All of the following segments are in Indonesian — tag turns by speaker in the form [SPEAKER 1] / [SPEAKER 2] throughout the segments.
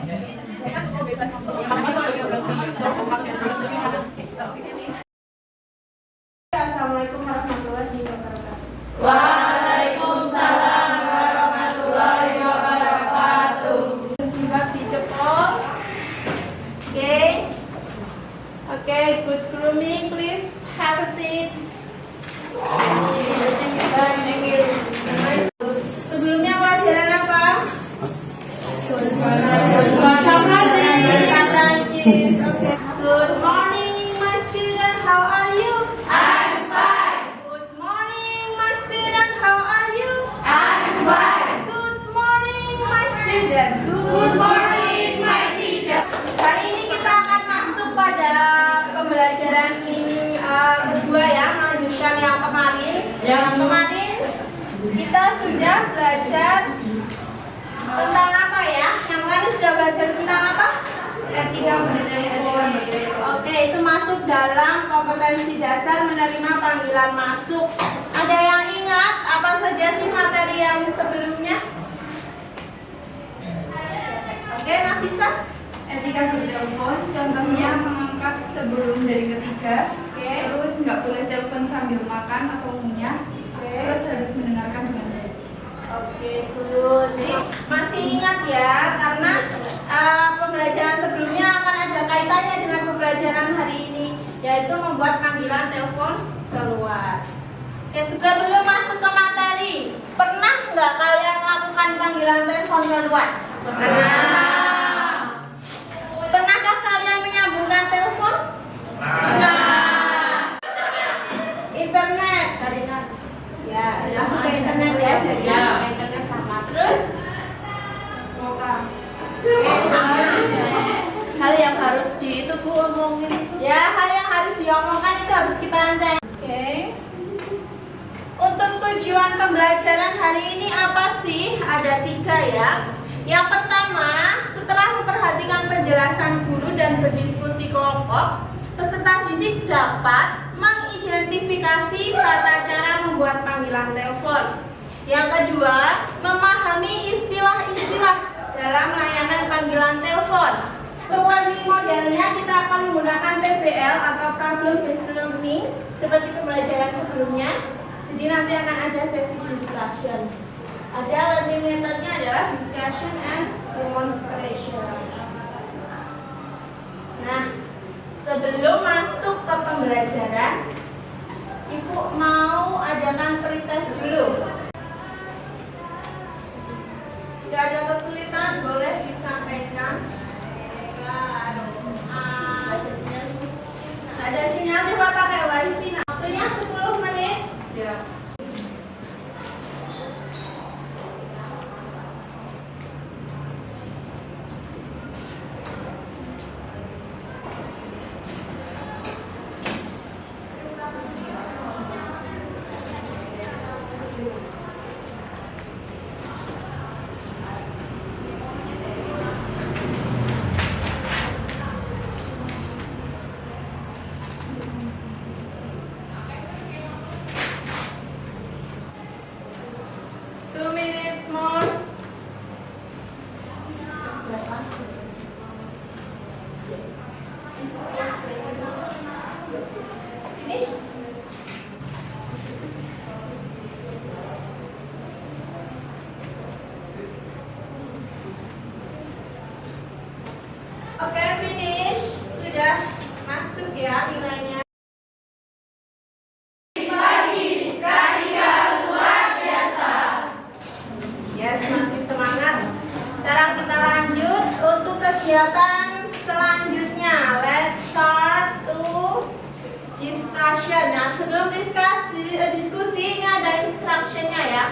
[SPEAKER 1] Assalamualaikum warahmatullahi wabarakatuh.
[SPEAKER 2] Waalaikumsalam warahmatullahi wabarakatuh.
[SPEAKER 1] Jilbab dicepol. Okay, good grooming. Please have a seat. Sebelumnya pelajaran apa? Bahasa Prancis. Okay. Good morning, my student. How are you?
[SPEAKER 2] I'm fine.
[SPEAKER 1] Good morning, my student. How are you?
[SPEAKER 2] I'm fine.
[SPEAKER 1] Good morning, my student.
[SPEAKER 2] Good morning, my teacher.
[SPEAKER 1] Hari ini kita akan masuk pada pembelajaran kedua ya, melanjutkan yang kemarin. Yang kemarin kita sudah belajar tentang apa ya? Yang kemarin sudah belajar tentang apa? Etika menelpon. Oke, itu masuk dalam kompetensi dasar menerima panggilan masuk. Ada yang ingat apa saja sih materi yang sebelumnya? Oke, Nafisa?
[SPEAKER 3] Etika bertelepon, contohnya mengangkat sebelum dari ketiga, terus nggak boleh telepon sambil makan atau ngunyah, terus harus mendengarkan dengan baik.
[SPEAKER 1] Oke, good. Jadi, masih ingat ya, karena pembelajaran sebelumnya akan ada kaitannya dengan pembelajaran hari ini, yaitu membuat panggilan telepon keluar. Oke, sebelum masuk ke materi, pernah nggak kalian melakukan panggilan telepon keluar?
[SPEAKER 2] Pernah.
[SPEAKER 1] Pernahkah kalian menyambungkan telepon?
[SPEAKER 2] Pernah.
[SPEAKER 1] Internet? Ya, masuk ke internet ya, jadi
[SPEAKER 2] Ya.
[SPEAKER 1] masuk ke internet sama. Terus?
[SPEAKER 2] Hal yang harus itu Bu omongin.
[SPEAKER 1] Ya, hal yang harus diomongkan itu harus kita rencanakan. Oke. Untuk tujuan pembelajaran hari ini apa sih? Ada 3 ya. Yang pertama, setelah memperhatikan penjelasan guru dan berdiskusi kelompok, peserta didik dapat mengidentifikasi tata cara membuat panggilan telepon. Yang kedua, memahami istilah-istilah dalam layanan panggilan telepon. Untuk learning modelnya kita akan menggunakan PBL atau Problem Based Learning seperti pembelajaran sebelumnya. Jadi nanti akan ada sesi discussion. Ada learning methodnya adalah discussion and demonstration. Nah, sebelum masuk ke pembelajaran, Ibu mau adakan pretest dulu. Jika ada kesulitan boleh disampaikan. Ada sinyal coba pakai wifi. Waktunya 10 menit.
[SPEAKER 3] Siap.
[SPEAKER 1] Oke, finish. Sudah masuk ya nilainya.
[SPEAKER 2] Pagi, sekalian luar biasa.
[SPEAKER 1] Yes, masih semangat. Sekarang kita lanjut untuk kegiatan selanjutnya. Let's start to discussion. Nah, sebelum diskusi ini ada instructionnya ya.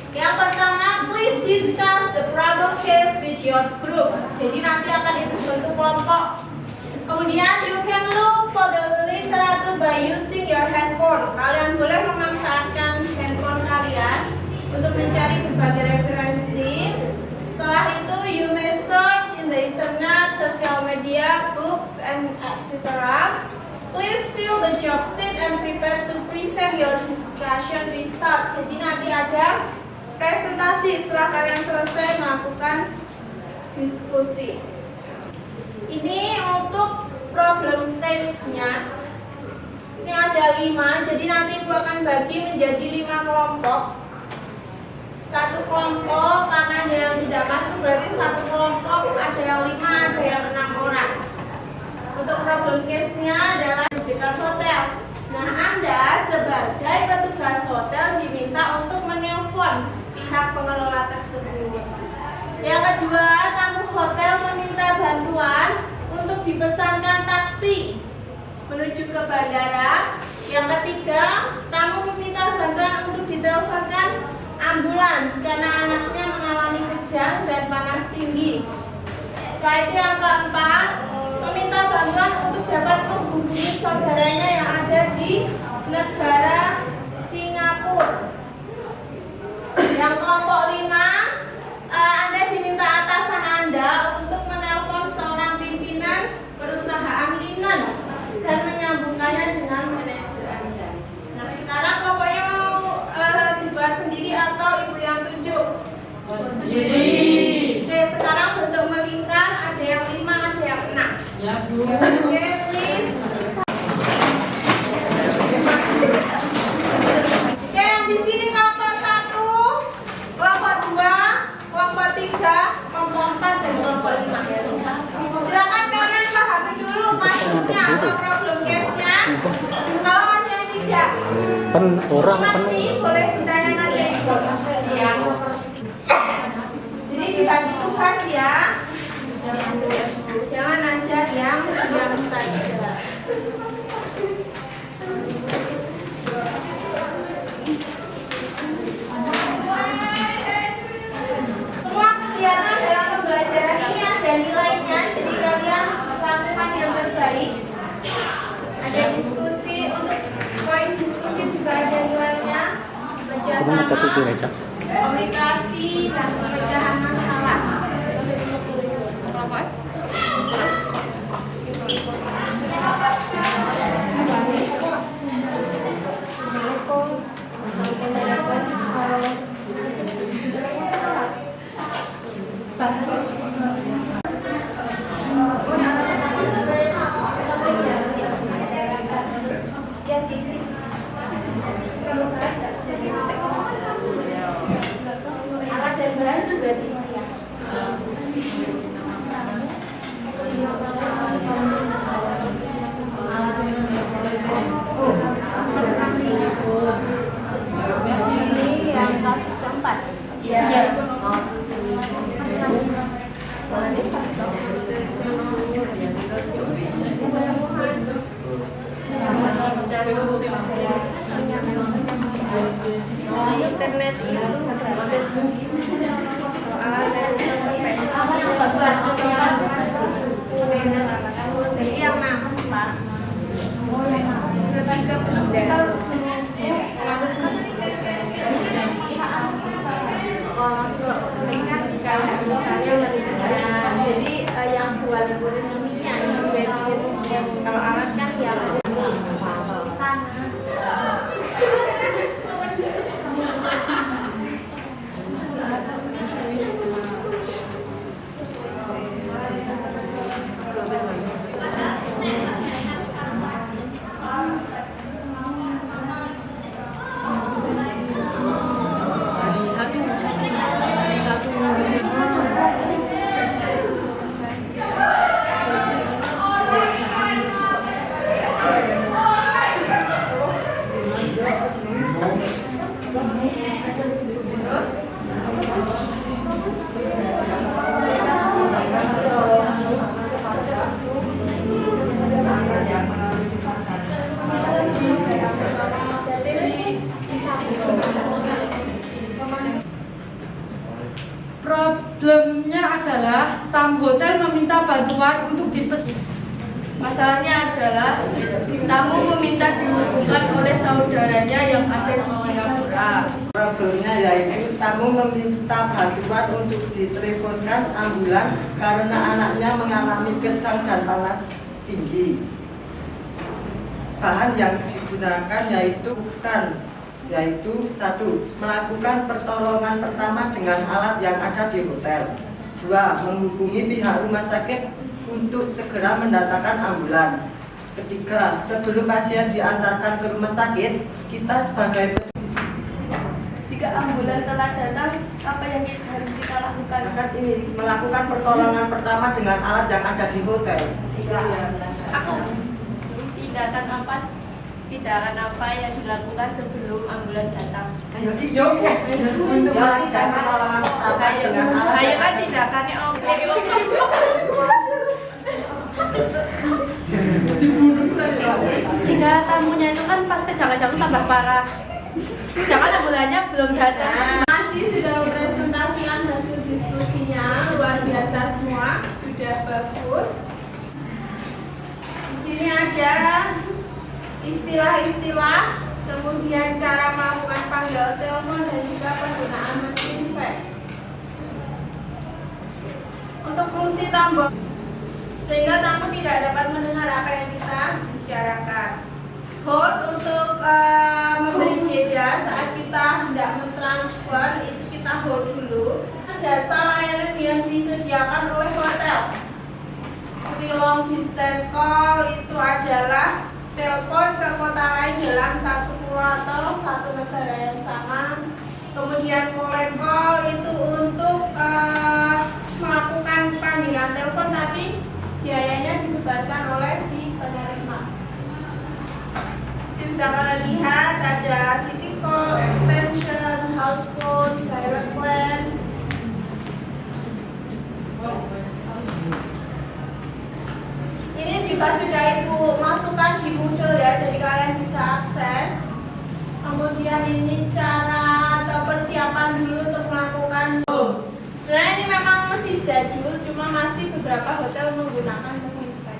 [SPEAKER 1] Yang pertama, please discuss the problem case with your group. Jadi nanti akan dibentuk kelompok. Kemudian you can look for the literature by using your handphone. Kalian boleh memanfaatkan handphone kalian untuk mencari berbagai referensi. Setelah itu you may search in the internet, social media, books, and etc. Please fill the job sheet and prepare to present your discussion result. Jadi nanti ada presentasi setelah kalian selesai melakukan diskusi. Ini untuk problem testnya. Ini ada 5, jadi nanti Ibu akan bagi menjadi 5 kelompok. Satu kelompok karena ada yang tidak masuk berarti satu kelompok ada yang 5, ada yang 6 orang. Untuk problem case-nya adalah di dekat hotel. Nah, Anda sebagai petugas hotel diminta untuk menelpon pihak pengelola tersebut. Yang kedua, tamu hotel meminta bantuan untuk dipesankan taksi menuju ke bandara. Yang ketiga, tamu meminta bantuan untuk diteleponkan ambulans karena anaknya mengalami kejang dan panas tinggi. Setelah itu yang keempat, meminta bantuan untuk dapat menghubungi saudaranya yang ada di negara Singapura. Yang kelompok 5, Anda diminta atasan Anda untuk menelpon seorang pimpinan perusahaan linen dan menyambungkannya dengan manajer Anda. Nah, sekarang pokoknya mau dibahas sendiri atau Ibu yang tunjuk?
[SPEAKER 2] Sendiri.
[SPEAKER 1] Oke, sekarang bentuk melingkar, ada yang 5, ada yang 6.
[SPEAKER 2] Ya, Bu.
[SPEAKER 1] Oke, please. Oke, di sini kelompok 1, kelompok 2, kelompok 3, kelompok 4, dan kelompok 5. Silakan kalian pahami dulu kasusnya atau problem case-nya. Kalau ada yang tidak, nanti boleh ditanyakan ke Ibu. Jadi dibagi tugas ya. Jangan ajar yang diam saja. Semua kegiatan dalam pembelajaran ini ada nilainya, jadi kalian lakukan yang terbaik. Ada diskusi, untuk poin diskusi juga ada nilainya. Kerjasama, komunikasi, dan pemecahan masalah. Alat dan bahan juga diisi ya. Ini yang kasus keempat.
[SPEAKER 2] Iya.
[SPEAKER 1] Internet itu jadi yang nafas Pak. Lebih ke benda. Jadi yang buat ininya kalau alat kan yang
[SPEAKER 3] Problemnya adalah tamu hotel meminta bantuan untuk dipesan.
[SPEAKER 2] Masalahnya adalah tamu meminta dihubungkan oleh saudaranya yang ada di Singapura.
[SPEAKER 4] Problemnya yaitu tamu meminta bantuan untuk diteleponkan ambulan karena anaknya mengalami kejang dan panas tinggi. Bahan yang digunakan yaitu 1. Melakukan pertolongan pertama dengan alat yang ada di hotel. 2. Menghubungi pihak rumah sakit untuk segera mendatangkan ambulan. Ketiga, sebelum pasien diantarkan ke rumah sakit, kita sebagai
[SPEAKER 2] Jika ambulan telah datang, apa yang harus kita lakukan?
[SPEAKER 4] masyarakat ini melakukan pertolongan pertama dengan alat yang ada di hotel.
[SPEAKER 2] Tindakan apa yang dilakukan sebelum ambulan datang?
[SPEAKER 4] Ayo, untuk melakukan pertolongan pertama dengan alat
[SPEAKER 2] Ayo
[SPEAKER 4] yang
[SPEAKER 2] kan
[SPEAKER 4] ada.
[SPEAKER 2] tindakannya om. Jika tamunya itu kan pas kejang-kejang tambah parah. Jangan ambulannya belum datang.
[SPEAKER 1] Masih sudah mempresentasikan hasil diskusinya, luar biasa semua, sudah bagus. Di sini ada istilah-istilah, kemudian cara melakukan panggilan telepon dan juga penggunaan mesin fax. Untuk fungsi tombol, sehingga tamu tidak dapat mendengar apa yang kita bicarakan. Hold untuk memberi jeda saat kita hendak mentransfer, itu kita hold dulu. Jasa layanan yang disediakan oleh hotel seperti long distance call itu adalah telepon ke kota lain dalam satu pulau atau satu negara yang sama. Kemudian collect call itu untuk melakukan panggilan telepon tapi biayanya dibebankan oleh si penerima. Bisa kalian lihat ada city call, extension, house phone, direct plan. Ini juga sudah ibu masukkan di Moodle ya, jadi kalian bisa akses. Kemudian ini cara atau persiapan dulu untuk melakukan. Sebenarnya ini memang mesin jadul, cuma masih beberapa hotel menggunakan mesin fax.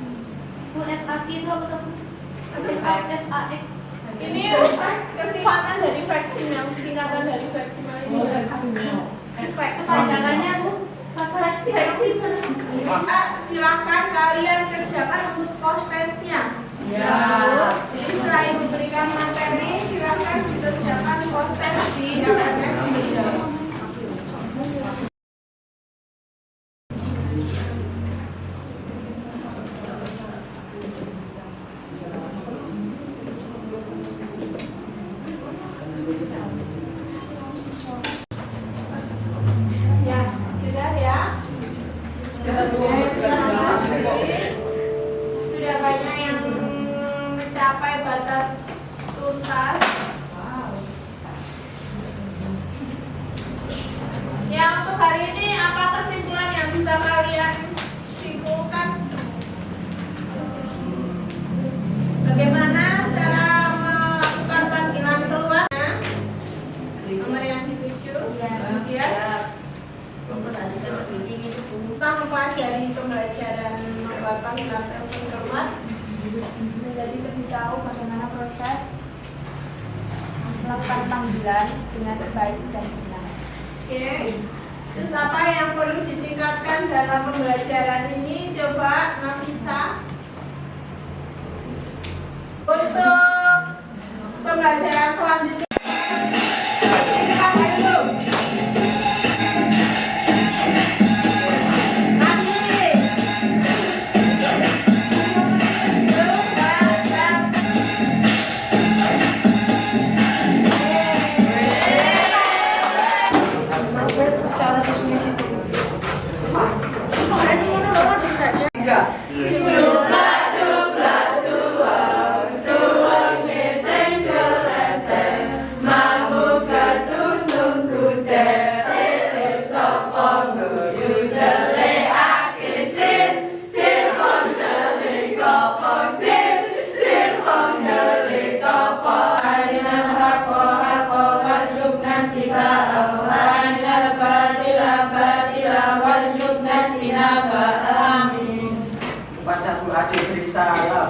[SPEAKER 2] FAQ itu apa tuh?
[SPEAKER 1] FAX. Ini kesingkatan dari facsimile, singkatan dari facsimile ini.
[SPEAKER 2] Kepanjangannya Bu?
[SPEAKER 1] Facsimile. Silakan kalian kerjakan untuk post testnya.
[SPEAKER 2] Ya.
[SPEAKER 1] Jadi setelah ibu berikan materi, silakan dikerjakan post test di LMS Moodle. Ya, sudah ya. Sudah banyak yang mencapai batas tuntas. Ya, untuk hari ini apa kesimpulan yang bisa kalian simpulkan? Bagaimana cara melakukan panggilan keluarnya? Nomor yang dituju. Kemudian kita mempelajari pembelajaran membuat panggilan telepon keluar,
[SPEAKER 3] Menjadi lebih tahu bagaimana proses melakukan panggilan dengan baik dan benar.
[SPEAKER 1] oke. Terus apa yang perlu ditingkatkan dalam pembelajaran ini? Coba Nafisa. Untuk pembelajaran selanjutnya.
[SPEAKER 4] Cara transmisi itu. 3. Kepada Bu Ade beri salam.